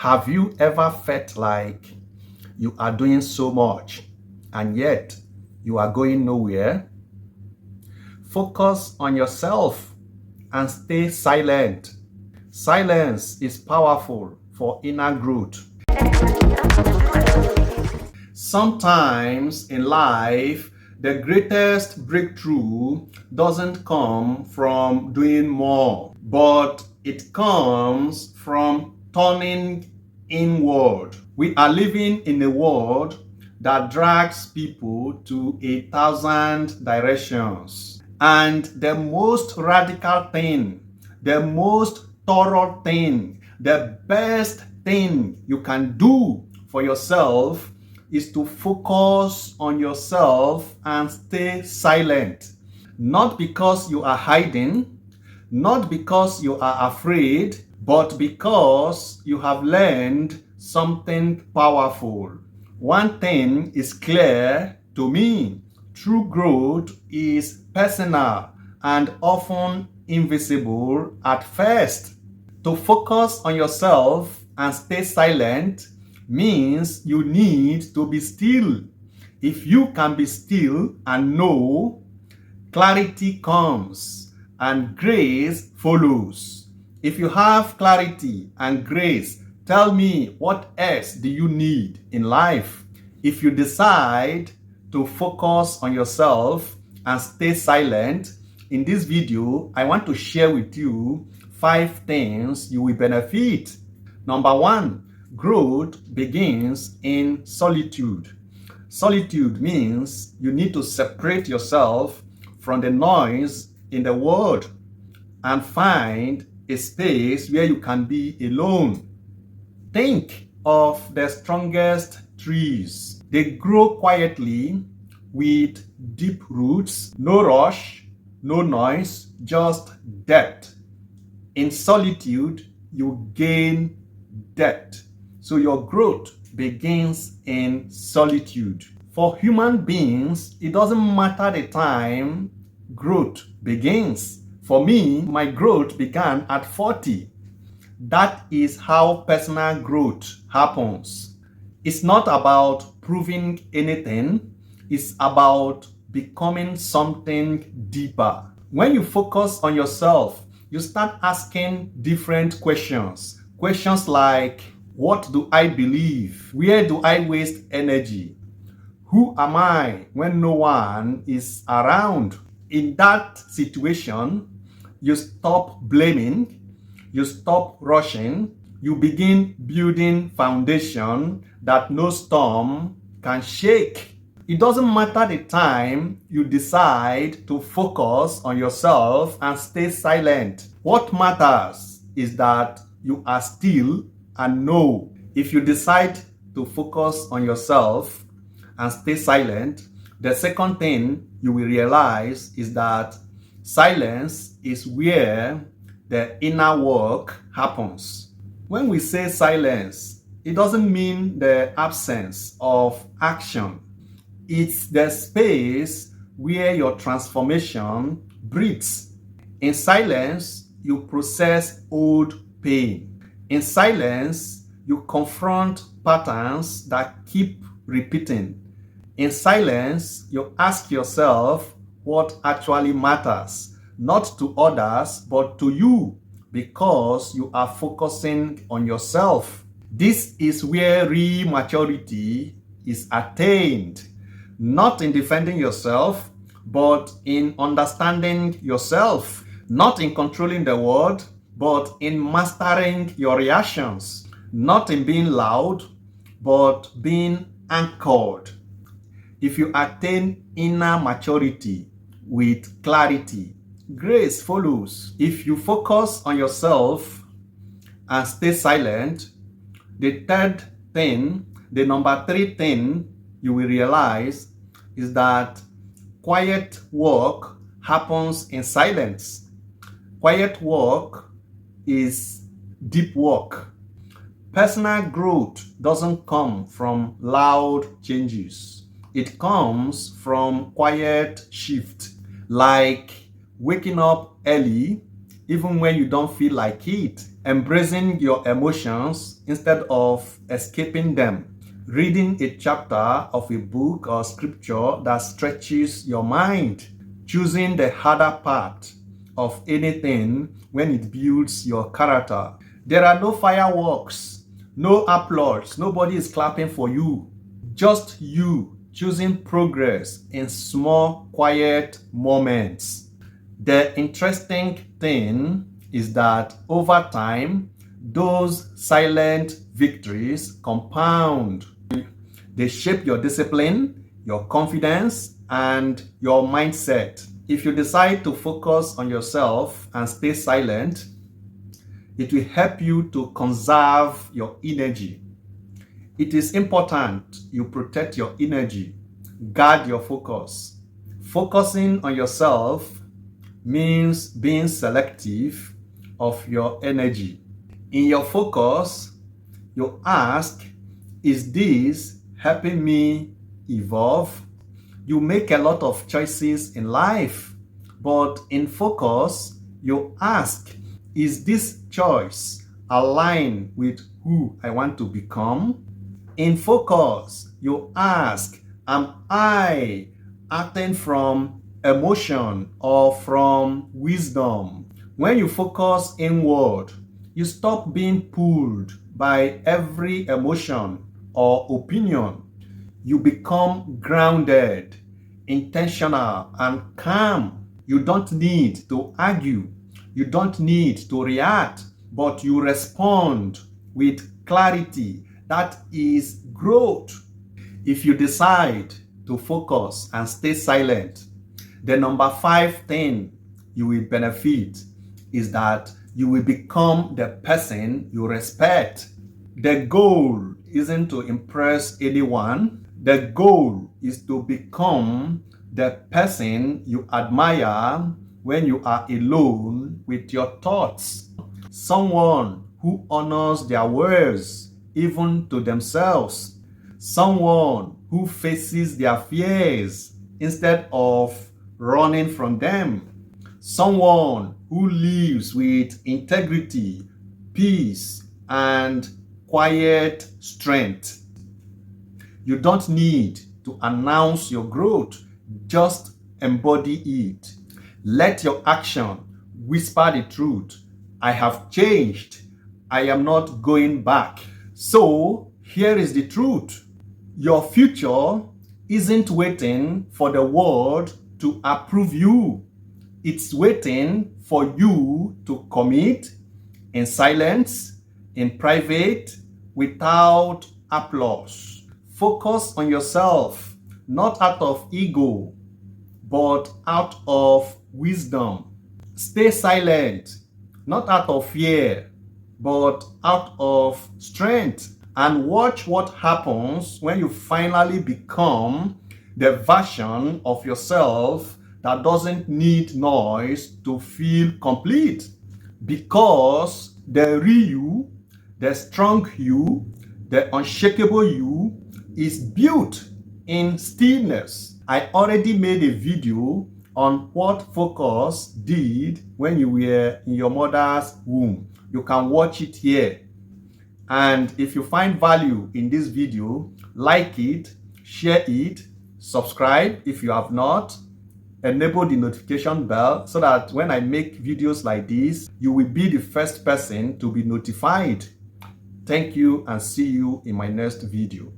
Have you ever felt like you are doing so much and yet you are going nowhere? Focus on yourself and stay silent. Silence is powerful for inner growth. Sometimes in life, the greatest breakthrough doesn't come from doing more, but it comes from turning inward. We are living in a world that drags people to 1,000 directions. And the most radical thing, the most thorough thing, the best thing you can do for yourself is to focus on yourself and stay silent. Not because you are hiding, not because you are afraid, but because you have learned something powerful. One thing is clear to me. True growth is personal and often invisible at first. To focus on yourself and stay silent means you need to be still. If you can be still and know, clarity comes and grace follows. If you have clarity and grace, tell me, what else do you need in life? If you decide to focus on yourself and stay silent, in this video, I want to share with you 5 things you will benefit. Number 1, growth begins in solitude. Solitude means you need to separate yourself from the noise in the world and find a space where you can be alone. Think of the strongest trees. They grow quietly with deep roots, no rush, no noise, just depth. In solitude, you gain depth. So your growth begins in solitude. For human beings, it doesn't matter the time growth begins. For me, my growth began at 40. That is how personal growth happens. It's not about proving anything. It's about becoming something deeper. When you focus on yourself, you start asking different questions. Questions like, what do I believe? Where do I waste energy? Who am I when no one is around? In that situation, you stop blaming, you stop rushing, you begin building foundation that no storm can shake. It doesn't matter the time you decide to focus on yourself and stay silent. What matters is that you are still and know. If you decide to focus on yourself and stay silent, the second thing you will realize is that silence is where the inner work happens. When we say silence, it doesn't mean the absence of action. It's the space where your transformation breathes. In silence, you process old pain. In silence, you confront patterns that keep repeating. In silence, you ask yourself what actually matters, not to others, but to you, because you are focusing on yourself. This is where real maturity is attained. Not in defending yourself, but in understanding yourself. Not in controlling the world, but in mastering your reactions. Not in being loud, but being anchored. If you attain inner maturity with clarity, grace follows. If you focus on yourself and stay silent, the number 3 thing you will realize is that quiet work happens in silence. Quiet work is deep work. Personal growth doesn't come from loud changes. It comes from quiet shift, like waking up early, even when you don't feel like it. Embracing your emotions instead of escaping them. Reading a chapter of a book or scripture that stretches your mind. Choosing the harder part of anything when it builds your character. There are no fireworks, no applause, nobody is clapping for you. Just you choosing progress in small, quiet moments. The interesting thing is that over time, those silent victories compound. They shape your discipline, your confidence, and your mindset. If you decide to focus on yourself and stay silent, it will help you to conserve your energy. It is important you protect your energy, guard your focus. Focusing on yourself means being selective of your energy. In your focus, you ask, is this helping me evolve? You make a lot of choices in life, but in focus, you ask, is this choice aligned with who I want to become? In focus, you ask, am I acting from emotion or from wisdom? When you focus inward, you stop being pulled by every emotion or opinion. You become grounded, intentional, and calm. You don't need to argue. You don't need to react, but you respond with clarity. That is growth. If you decide to focus and stay silent, the number 5 thing you will benefit is that you will become the person you respect. The goal isn't to impress anyone. The goal is to become the person you admire when you are alone with your thoughts. Someone who honors their words, even to themselves. Someone who faces their fears instead of running from them. Someone who lives with integrity, peace, and quiet strength. You don't need to announce your growth, just embody it. Let your action whisper the truth. I have changed. I am not going back. So, here is the truth. Your future isn't waiting for the world to approve you. It's waiting for you to commit in silence, in private, without applause. Focus on yourself, not out of ego, but out of wisdom. Stay silent, not out of fear, but out of strength. And watch what happens when you finally become the version of yourself that doesn't need noise to feel complete. Because the real you, the strong you, the unshakable you is built in stillness. I already made a video on what focus did when you were in your mother's womb. You can watch it here. And if you find value in this video, like it, share it, subscribe if you have not, enable the notification bell so that when I make videos like this, you will be the first person to be notified. Thank you and see you in my next video.